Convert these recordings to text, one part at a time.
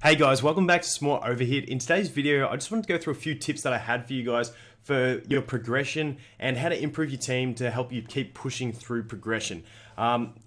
Hey guys, welcome back to Smart Overhit. In today's video, I just wanted to go through a few tips that I had for you guys for your progression and how to improve your team to help you keep pushing through progression.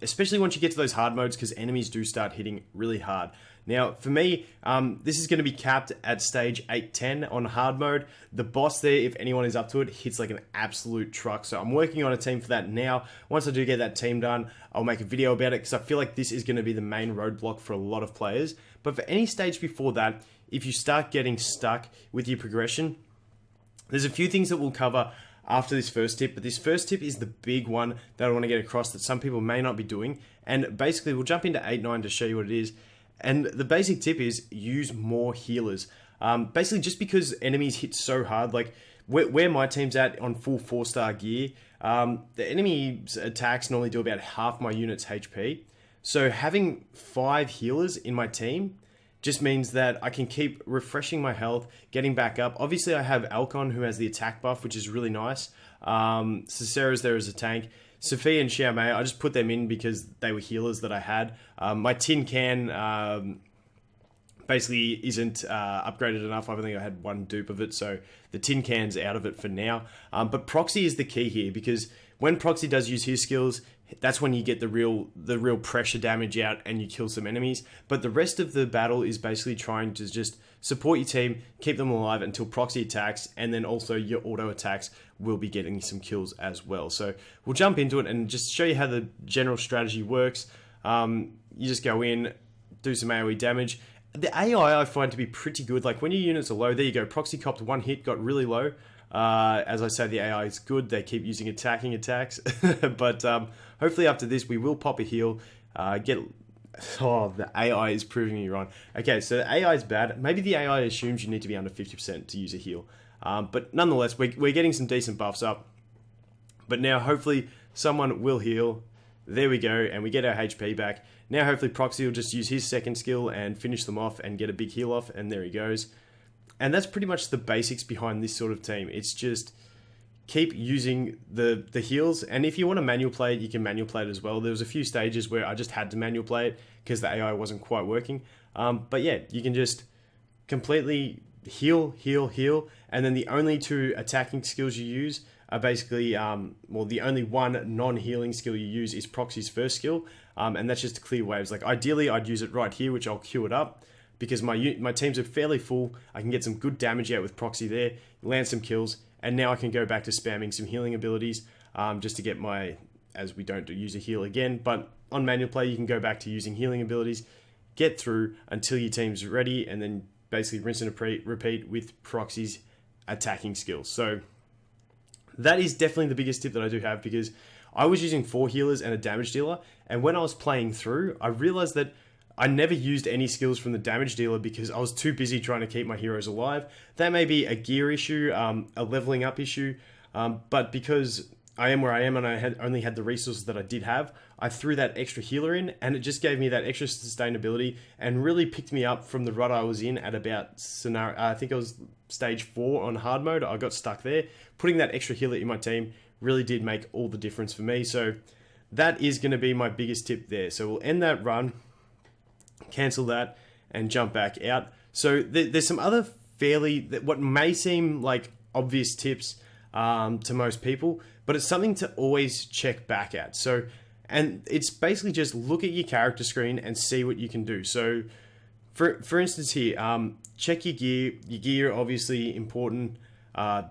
Especially once you get to those hard modes, because enemies do start hitting really hard. Now, for me, this is going to be capped at stage 8-10 on hard mode. The boss there, if anyone is up to it, hits like an absolute truck. So I'm working on a team for that now. Once I do get that team done, I'll make a video about it because I feel like this is going to be the main roadblock for a lot of players. But for any stage before that, if you start getting stuck with your progression, there's a few things that we'll cover after this first tip, but this first tip is the big one that I want to get across that some people may not be doing. And basically, we'll jump into 8-9 to show you what it is. And the basic tip is use more healers. Basically, just because enemies hit so hard, like where my team's at on full 4-star gear, the enemy's attacks normally do about half my unit's HP. So having 5 healers in my team just means that I can keep refreshing my health, getting back up. Obviously, I have Alcon, who has the attack buff, which is really nice. Cicera's there as a tank. Sophie and Xiaomei, I just put them in because they were healers that I had. My tin can basically isn't upgraded enough. I think I had one dupe of it, so the tin can's out of it for now. But Proxy is the key here, because when Proxy does use his skills, that's when you get the real pressure damage out and you kill some enemies. But the rest of the battle is basically trying to just support your team, keep them alive until Proxy attacks, and then also your auto attacks will be getting some kills as well. So we'll jump into it and just show you how the general strategy works. You just go in, do some AoE damage. The AI I find to be pretty good. Like when your units are low, there you go. Proxy copped one hit, got really low. As I say, the AI is good. They keep using attacking attacks. But hopefully after this, we will pop a heal. The AI is proving me wrong. Okay, so the AI is bad. Maybe the AI assumes you need to be under 50% to use a heal. But nonetheless, we're getting some decent buffs up. But now hopefully someone will heal. There we go, and we get our HP back. Now hopefully Proxy will just use his second skill and finish them off and get a big heal off, and there he goes. And that's pretty much the basics behind this sort of team. It's just keep using the heals, and if you want to manual play it, you can manual play it as well. There was a few stages where I just had to manual play it because the AI wasn't quite working. But yeah, you can just completely heal, and then the only 2 attacking skills you use are basically, the only one non-healing skill you use is Proxy's first skill, and that's just to clear waves. Like ideally, I'd use it right here, which I'll queue it up, because my teams are fairly full. I can get some good damage out with Proxy there, land some kills, and now I can go back to spamming some healing abilities just to get as we don't use a heal again. But on manual play, you can go back to using healing abilities, get through until your team's ready, and then basically rinse and repeat with Proxy's attacking skills. So that is definitely the biggest tip that I do have, because I was using 4 healers and a damage dealer, and when I was playing through, I realized that I never used any skills from the damage dealer because I was too busy trying to keep my heroes alive. That may be a gear issue, a leveling up issue, but because I am where I am and I only had the resources that I did have, I threw that extra healer in, and it just gave me that extra sustainability and really picked me up from the rut I was in at about I think it was stage 4 on hard mode. I got stuck there. Putting that extra healer in my team really did make all the difference for me. So that is going to be my biggest tip there. So we'll end that run, cancel that, and jump back out. So there's some other what may seem like obvious tips to most people, but it's something to always check back at. And it's basically just look at your character screen and see what you can do. So for instance here, check your gear. Your gear obviously important.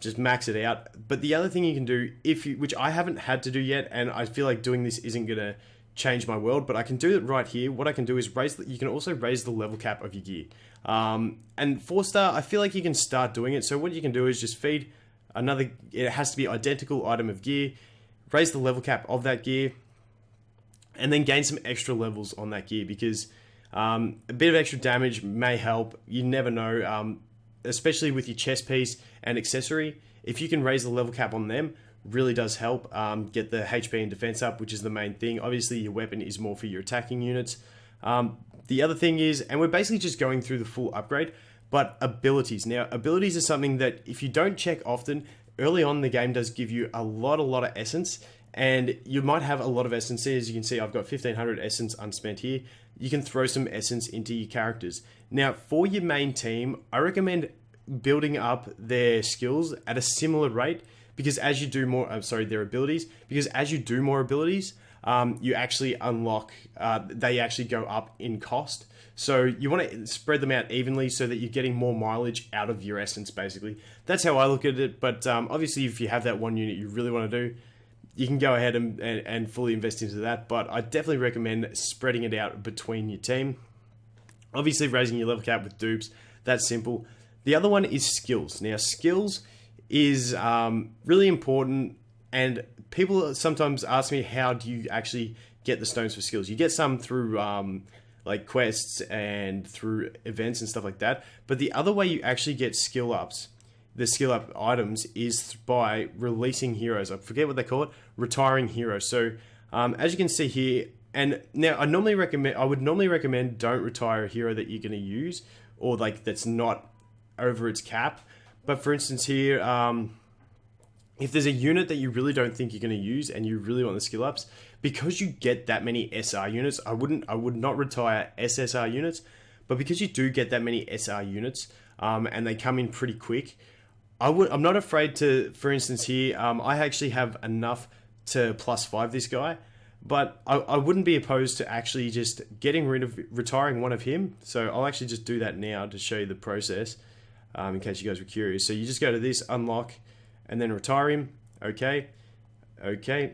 Just max it out. But the other thing you can do, which I haven't had to do yet, and I feel like doing this isn't gonna change my world, but I can do it right here. What I can do is you can also raise the level cap of your gear. And 4-star, I feel like you can start doing it. So what you can do is just feed it has to be identical item of gear, raise the level cap of that gear, and then gain some extra levels on that gear, because a bit of extra damage may help. You never know, especially with your chest piece and accessory. If you can raise the level cap on them, really does help get the HP and defense up, which is the main thing. Obviously, your weapon is more for your attacking units. The other thing is, and we're basically just going through the full upgrade, but abilities. Now, abilities are something that if you don't check often, early on the game does give you a lot of essence, and you might have a lot of essence. As you can see, I've got 1500 essence unspent here. You can throw some essence into your characters. Now, for your main team, I recommend building up their skills at a similar rate, because as you do more, their abilities, because as you do more abilities, you actually unlock, they actually go up in cost. So you want to spread them out evenly so that you're getting more mileage out of your essence, basically. That's how I look at it, but obviously if you have that one unit you really want to do, you can go ahead and fully invest into that, but I definitely recommend spreading it out between your team. Obviously raising your level cap with dupes, that's simple. The other one is skills. Now, skills is really important, and people sometimes ask me, how do you actually get the stones for skills? You get some through like quests and through events and stuff like that, but the other way you actually get skill ups, the skill up items, is by releasing heroes. I forget what they call it, retiring heroes. So as you can see here, and now I would normally recommend don't retire a hero that you're going to use, or like that's not over its cap. But for instance here, if there's a unit that you really don't think you're going to use and you really want the skill ups, because you get that many SR units, I would not retire SSR units, but because you do get that many SR units, and they come in pretty quick, I'm not afraid to, for instance here, I actually have enough to +5 this guy, but I wouldn't be opposed to actually just retiring one of him. So I'll actually just do that now to show you the process, in case you guys were curious. So you just go to this, unlock, and then retire him. Okay,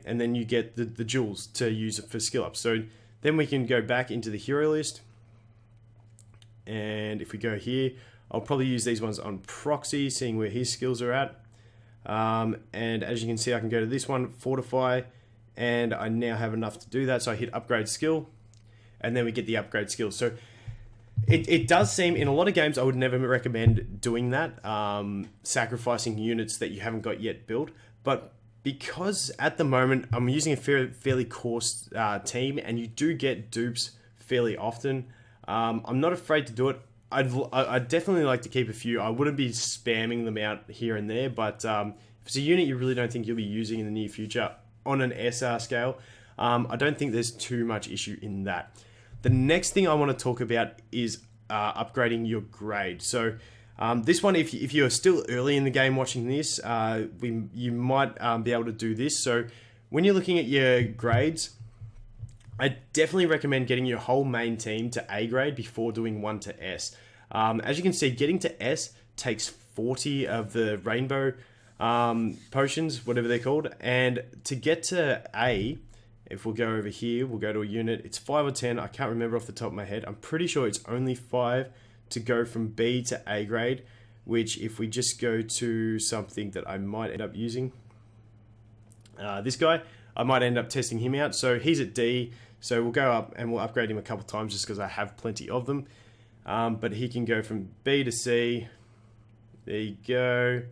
and then you get the jewels to use for skill up. So then we can go back into the hero list, and if we go here, I'll probably use these ones on Proxy, seeing where his skills are at. And as you can see, I can go to this one, Fortify, and I now have enough to do that. So I hit upgrade skill, and then we get the upgrade skill. So it does seem, in a lot of games, I would never recommend doing that, sacrificing units that you haven't got yet built. But because at the moment I'm using a fairly coarse team, and you do get dupes fairly often, I'm not afraid to do it. I'd definitely like to keep a few. I wouldn't be spamming them out here and there, but if it's a unit you really don't think you'll be using in the near future on an SR scale, I don't think there's too much issue in that. The next thing I want to talk about is upgrading your grade. So this one, if you're still early in the game watching this, you might be able to do this. So when you're looking at your grades, I definitely recommend getting your whole main team to A grade before doing 1 to S. As you can see, getting to S takes 40 of the rainbow potions, whatever they're called. And to get to A, if we'll go over here, we'll go to a unit. It's 5 or 10. I can't remember off the top of my head. I'm pretty sure it's only 5 to go from B to A grade, which if we just go to something that I might end up using, this guy, I might end up testing him out. So he's at D. So we'll go up and we'll upgrade him a couple times just because I have plenty of them. But he can go from B to C. There you go.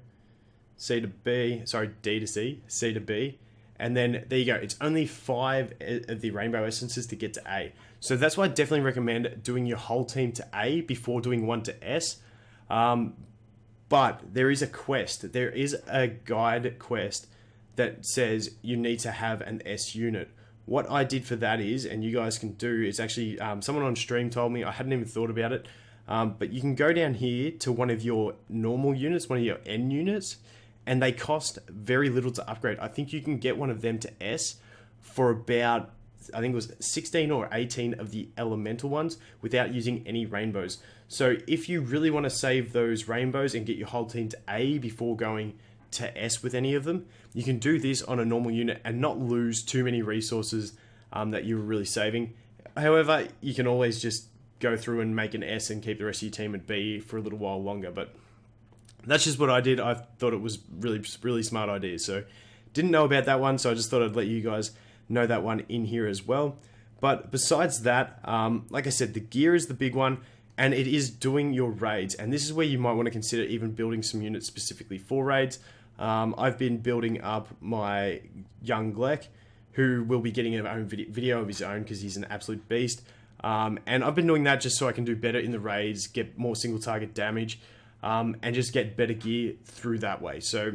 C to B. Sorry, D to C. C to B. And then there you go. It's only 5 of the rainbow essences to get to A. So that's why I definitely recommend doing your whole team to A before doing 1 to S. But there is a quest. There is a guide quest that says you need to have an S unit. What I did for that is, and you guys can do, is actually, someone on stream told me, I hadn't even thought about it, but you can go down here to one of your normal units, one of your N units, and they cost very little to upgrade. I think you can get one of them to S for about, I think it was 16 or 18 of the elemental ones without using any rainbows. So if you really want to save those rainbows and get your whole team to A before going to S with any of them, you can do this on a normal unit and not lose too many resources that you were really saving. However, you can always just go through and make an S and keep the rest of your team at B for a little while longer. But that's just what I did. I thought it was really smart idea. So didn't know about that one, so I just thought I'd let you guys know that one in here as well. But besides that, like I said, the gear is the big one, and it is doing your raids. And this is where you might want to consider even building some units specifically for raids. I've been building up my young Gleck, who will be getting an own video of his own because he's an absolute beast. And I've been doing that just so I can do better in the raids, get more single target damage, and just get better gear through that way. So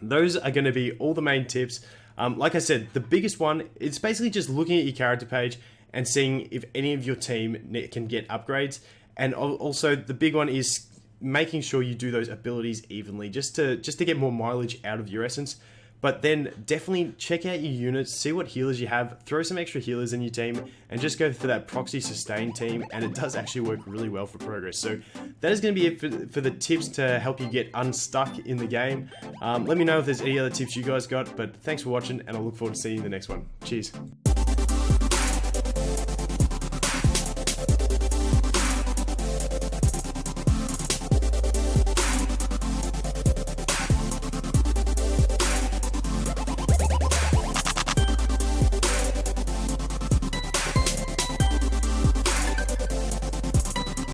those are going to be all the main tips. Like I said, the biggest one, it's basically just looking at your character page and seeing if any of your team can get upgrades. And also the big one is making sure you do those abilities evenly, just to get more mileage out of your essence. But then definitely check out your units, see what healers you have, throw some extra healers in your team, and just go for that proxy sustain team, and it does actually work really well for progress. So that is going to be it for the tips to help you get unstuck in the game. Let me know if there's any other tips you guys got, but thanks for watching, and I look forward to seeing you in the next one. Cheers.